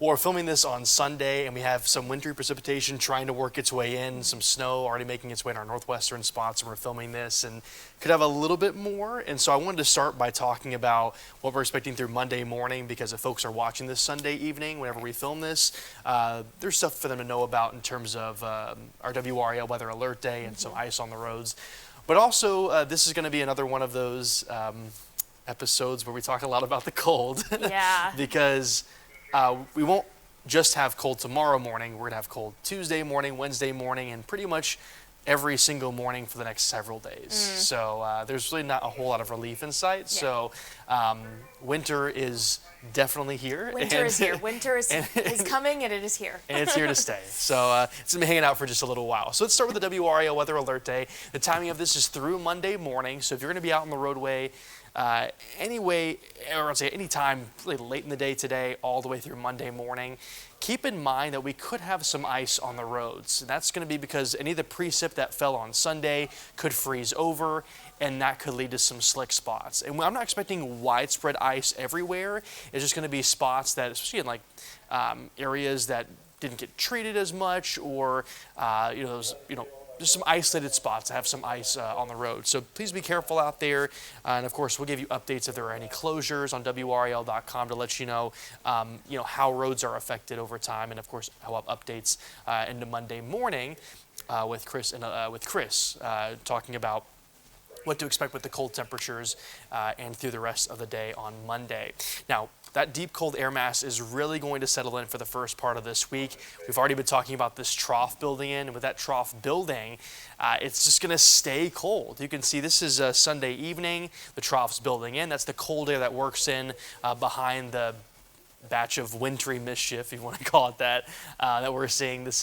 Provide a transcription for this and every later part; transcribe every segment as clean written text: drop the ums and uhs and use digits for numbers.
Well, we're filming this on Sunday, and we have some wintry precipitation trying to work its way in, some snow already making its way in our northwestern spots, and we're filming this, and could have a little bit more. And so I wanted to start by talking about what we're expecting through Monday morning, because if folks are watching this Sunday evening, whenever we film this, there's stuff for them to know about in terms of our WRAL weather alert day and some ice on the roads. But also, this is going to be another one of those episodes where we talk a lot about the cold. Yeah. Because we won't just have cold tomorrow morning. We're going to have cold Tuesday morning, Wednesday morning, and pretty much every single morning for the next several days. So there's really not a whole lot of relief in sight. Yeah. So winter is definitely here. Winter is here. Winter is coming, and it is here. And it's here to stay. So it's been hanging out for just a little while. So let's start with the WRAL weather alert day. The timing of this is through Monday morning. So if you're going to be out on the roadway, any time really late in the day today, all the way through Monday morning, keep in mind that we could have some ice on the roads. And that's going to be because any of the precip that fell on Sunday could freeze over, and that could lead to some slick spots. And I'm not expecting widespread ice everywhere. It's just going to be spots that, especially in like areas that didn't get treated as much, or just some isolated spots that have some ice on the road. So please be careful out there. And of course, we'll give you updates if there are any closures on WRAL.com to let you know, how roads are affected over time. And of course, I'll have updates into Monday morning with Chris talking about what to expect with the cold temperatures and through the rest of the day on Monday. Now, that deep cold air mass is really going to settle in for the first part of this week. We've already been talking about this trough building in, and with that trough building, it's just going to stay cold. You can see this is Sunday evening, the trough's building in. That's the cold air that works in behind the batch of wintry mischief, if you want to call it that, that we're seeing this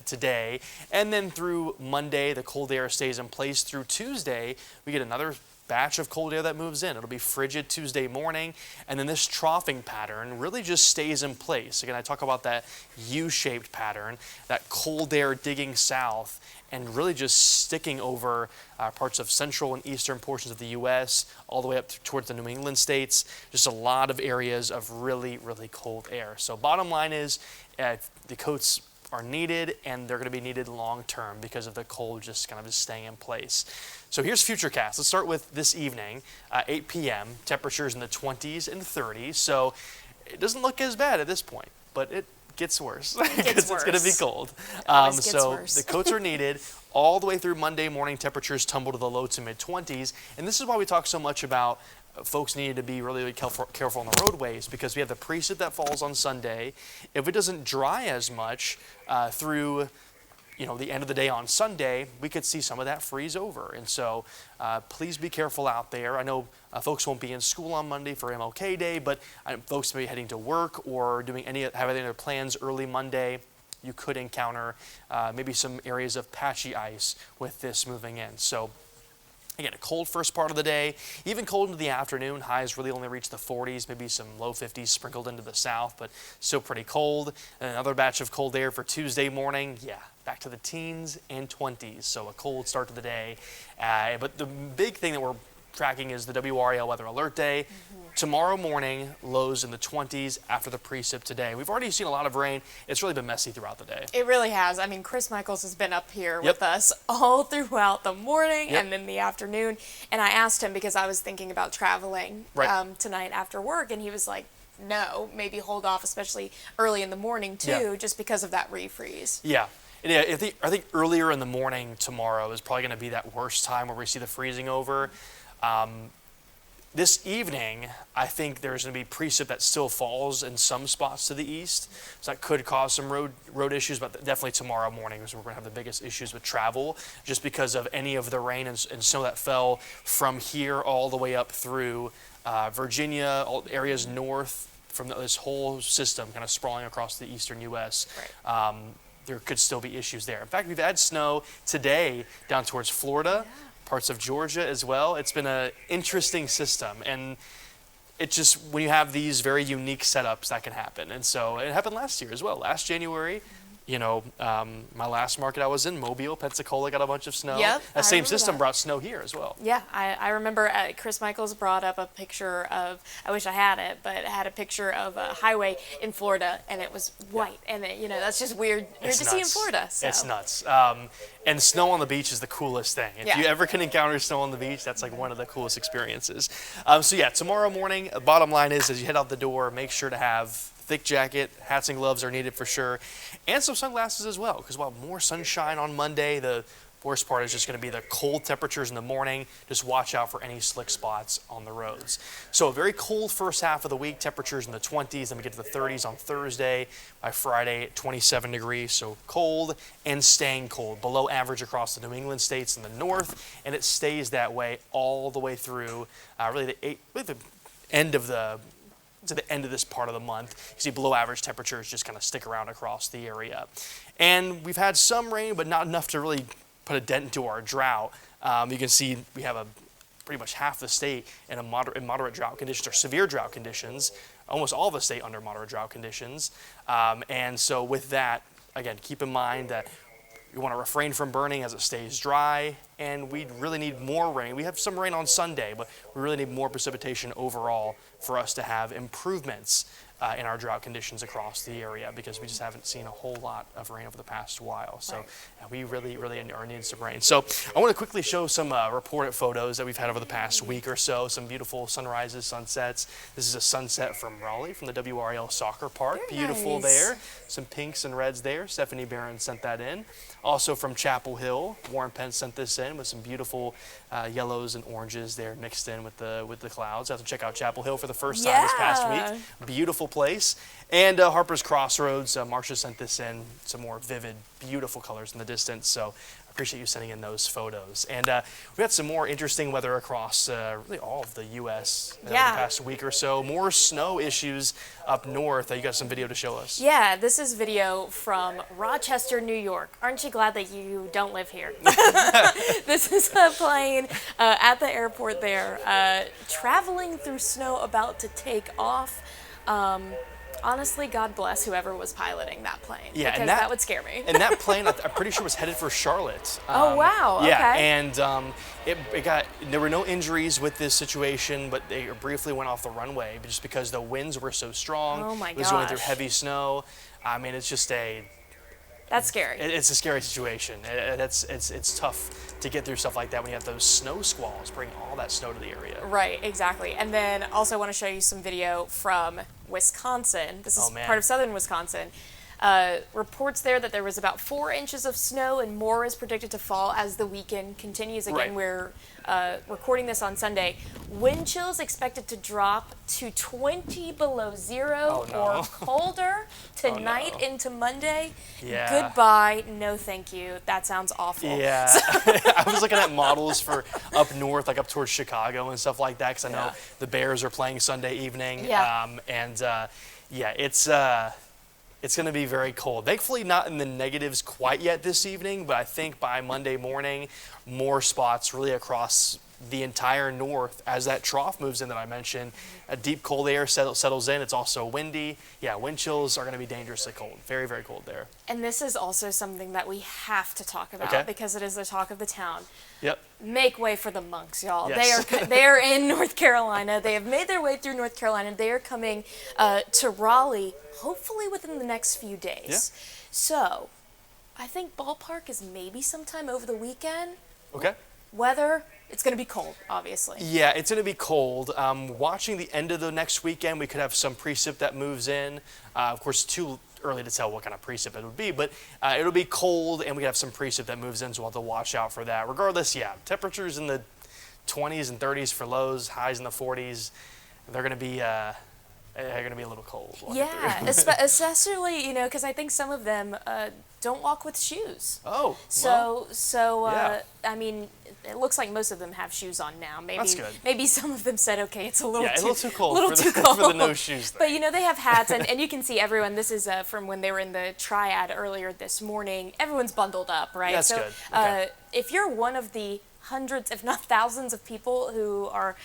today. And then through Monday, the cold air stays in place. Through Tuesday, we get another batch of cold air that moves in. It'll be frigid Tuesday morning, and then this troughing pattern really just stays in place. Again, I talk about that U-shaped pattern, that cold air digging south and really just sticking over parts of central and eastern portions of the U.S., all the way up towards the New England states. Just a lot of areas of really, really cold air. So bottom line is the coats are needed, and they're going to be needed long term because of the cold just kind of just staying in place. So here's Futurecast. Let's start with this evening, 8 p.m. Temperatures in the 20s and 30s. So it doesn't look as bad at this point, but it gets worse because it's going to be cold. So the coats are needed. All the way through Monday morning, temperatures tumble to the low to mid 20s. And this is why we talk so much about folks need to be really, really careful on the roadways, because we have the precip that falls on Sunday. If it doesn't dry as much through the end of the day on Sunday, we could see some of that freeze over. And so please be careful out there. I know folks won't be in school on Monday for MLK Day, but folks may be heading to work or have any other plans early Monday. You could encounter maybe some areas of patchy ice with this moving in. So again, a cold first part of the day, even cold into the afternoon. Highs really only reach the 40s, maybe some low 50s sprinkled into the south, but still pretty cold. And another batch of cold air for Tuesday morning. Yeah, back to the teens and 20s. So a cold start to the day. But the big thing that we're tracking is the WRAL weather alert day. Tomorrow morning, lows in the 20s after the precip today. We've already seen a lot of rain. It's really been messy throughout the day. It really has. I mean, Chris Michaels has been up here with us all throughout the morning and in the afternoon. And I asked him, because I was thinking about traveling tonight after work, and he was like, no, maybe hold off, especially early in the morning too, just because of that refreeze. Yeah. Yeah, I think earlier in the morning tomorrow is probably going to be that worst time where we see the freezing over. This evening, I think there's going to be precip that still falls in some spots to the east. So that could cause some road issues, but definitely tomorrow morning is where we're going to have the biggest issues with travel, just because of any of the rain and snow that fell from here all the way up through Virginia, all areas north from this whole system kind of sprawling across the eastern U.S. There could still be issues there. In fact, we've had snow today down towards Florida. Parts of Georgia as well. It's been an interesting system, and it just, when you have these very unique setups, that can happen. And so it happened last year as well. Last January, my last market I was in, Mobile, Pensacola, got a bunch of snow. Yep, That I same remember system that. brought snow here as well. Yeah, I remember Chris Michaels brought up a picture of, I wish I had it, but it had a picture of a highway in Florida, and it was white. And, that's just weird to see in Florida. So. It's nuts. And snow on the beach is the coolest thing. If you ever can encounter snow on the beach, that's like one of the coolest experiences. So yeah, tomorrow morning, the bottom line is as you head out the door, make sure to have thick jacket, hats and gloves are needed for sure, and some sunglasses as well, because while more sunshine on Monday, the worst part is just going to be the cold temperatures in the morning. Just watch out for any slick spots on the roads. So a very cold first half of the week, temperatures in the 20s, then we get to the 30s on Thursday. By Friday, 27 degrees, so cold and staying cold, below average across the New England states in the north, and it stays that way all the way through really the end of to the end of this part of the month. You see below average temperatures just kind of stick around across the area. And we've had some rain, but not enough to really put a dent into our drought. You can see we have pretty much half the state in moderate drought conditions or severe drought conditions. Almost all of the state under moderate drought conditions. And so with that, again, keep in mind that you want to refrain from burning as it stays dry, and we really need more rain. We have some rain on Sunday, but we really need more precipitation overall for us to have improvements in our drought conditions across the area, because we just haven't seen a whole lot of rain over the past while. So we really are needing some rain. So I want to quickly show some reported photos that we've had over the past week or so, some beautiful sunrises, sunsets. This is a sunset from Raleigh, from the WRAL soccer park. Very beautiful nice. there. Some pinks and reds there. Stephanie Barron sent that in. Also from Chapel Hill, Warren Pence sent this in with some beautiful yellows and oranges there mixed in with the clouds. I have to check out Chapel Hill for the first time this past week. Beautiful place. And Harper's Crossroads, Marcia sent this in, some more vivid, beautiful colors in the distance. So I appreciate you sending in those photos. And we had some more interesting weather across really all of the U.S. The past week or so. More snow issues up north. You got some video to show us. Yeah, this is video from Rochester, New York. Aren't you glad that you don't live here? This is a plane at the airport there, traveling through snow about to take off. Honestly, God bless whoever was piloting that plane, because that would scare me. And that plane, I'm pretty sure, was headed for Charlotte. Oh, wow. Yeah, okay. and there were no injuries with this situation, but they briefly went off the runway just because the winds were so strong. Oh, my It was going through gosh. heavy snow. I mean, it's just That's scary. It's a scary situation. It's tough to get through stuff like that when you have those snow squalls bring all that snow to the area. Right, exactly. And then also want to show you some video from Wisconsin. This is part of southern Wisconsin. Reports there that there was about 4 inches of snow, and more is predicted to fall as the weekend continues. Again, we're recording this on Sunday. Wind chills expected to drop to 20 below zero or colder tonight into Monday. Yeah. Goodbye, no thank you. That sounds awful. Yeah, I was looking at models for up north, like up towards Chicago and stuff like that, because I know the Bears are playing Sunday evening. It's going to be very cold. Thankfully, not in the negatives quite yet this evening, but I think by Monday morning, more spots really across the entire north as that trough moves in that I mentioned. A deep cold air settles in. It's also windy. Yeah, wind chills are going to be dangerously cold. Very, very cold there. And this is also something that we have to talk about because it is the talk of the town. Yep. Make way for the monks, y'all. Yes. They are in North Carolina. They have made their way through North Carolina. They are coming to Raleigh, hopefully within the next few days. Yeah. So, I think ballpark is maybe sometime over the weekend. Okay. Weather, it's going to be cold, obviously. Yeah, it's going to be cold. Watching the end of the next weekend, we could have some precip that moves in. Of course, too early to tell what kind of precip it would be, but it'll be cold, and we have some precip that moves in, so we'll have to watch out for that. Regardless, yeah, temperatures in the 20s and 30s for lows, highs in the 40s. They're going to be a little cold. Yeah, especially, because I think some of them don't walk with shoes. Oh, I mean, it looks like most of them have shoes on now. That's good. Maybe some of them said, okay, it's a little too cold for the no shoes thing. But they have hats, and you can see everyone. This is from when they were in the triad earlier this morning. Everyone's bundled up, right? That's good. Okay. If you're one of the hundreds, if not thousands, of people who are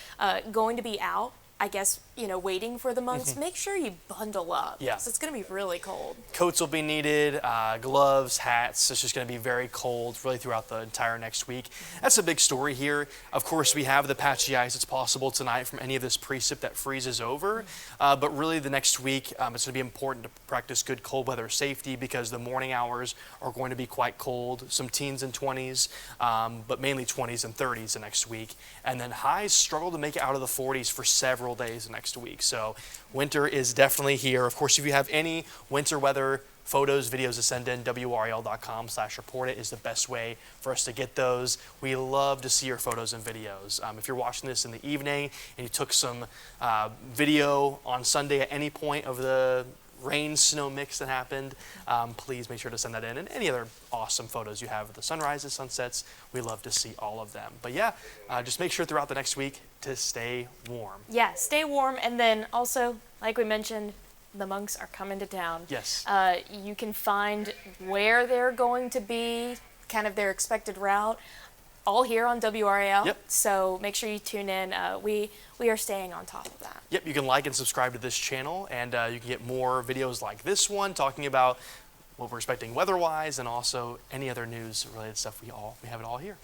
going to be out, I guess, waiting for the monks, make sure you bundle up. Yeah. 'Cause it's going to be really cold. Coats will be needed, gloves, hats. It's just going to be very cold really throughout the entire next week. That's a big story here. Of course, we have the patchy ice that's possible tonight from any of this precip that freezes over. But really the next week, it's going to be important to practice good cold weather safety because the morning hours are going to be quite cold. Some teens and 20s, but mainly 20s and 30s the next week. And then highs struggle to make it out of the 40s for several days next week. So winter is definitely here. Of course, if you have any winter weather photos, videos to send in, WRAL.com/report it is the best way for us to get those. We love to see your photos and videos. If you're watching this in the evening and you took some video on Sunday at any point of the rain snow mix that happened, please make sure to send that in, and any other awesome photos you have of the sunrises, sunsets. We love to see all of them. But yeah, just make sure throughout the next week to stay warm. Yeah, stay warm, and then also, like we mentioned, the monks are coming to town. Yes. You can find where they're going to be, kind of their expected route, all here on WRAL. Yep. So make sure you tune in. We are staying on top of that. Yep, you can like and subscribe to this channel, and you can get more videos like this one talking about what we're expecting weather-wise and also any other news-related stuff. We have it all here.